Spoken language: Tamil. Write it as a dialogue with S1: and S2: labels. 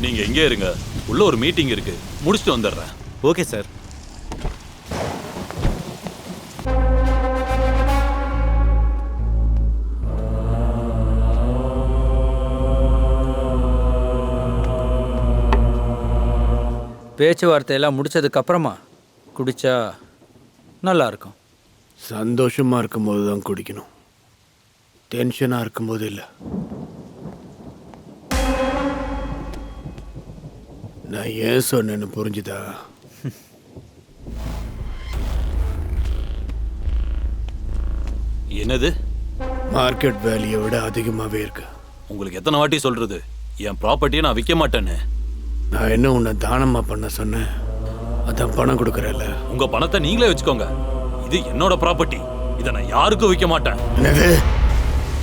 S1: நீங்க எங்கே இருங்க, உள்ள ஒரு மீட்டிங் இருக்கு, முடிச்சுட்டு வந்துடுறேன்.
S2: Okay sir.
S3: பேச்சுவார்த்தையெல்லாம் முடிச்சதுக்கு அப்புறமா குடிச்சா நல்லா இருக்கும்.
S4: சந்தோஷமா இருக்கும்போது தான் குடிக்கணும், டென்ஷனா இருக்கும்போது இல்லை. நான் ஏன் சொன்னேன்னு புரிஞ்சுதா?
S1: என்னது?
S4: மார்க்கெட் வேல்யூவை விட அதிகமாகவே இருக்கு.
S1: உங்களுக்கு எத்தனை வாட்டி சொல்றது என் ப்ராப்பர்ட்டியை நான் விற்க மாட்டேன்னு?
S4: நான் என்ன உன்னை தானமா பண்ண சொன்னேன்? அதான் பணம் கொடுக்குறேன்ல.
S1: உங்க பணத்தை நீங்களே வச்சுக்கோங்க. இது என்னோட ப்ராப்பர்ட்டி, இதை நான் யாருக்கும் விற்க மாட்டேன்.
S4: என்னது?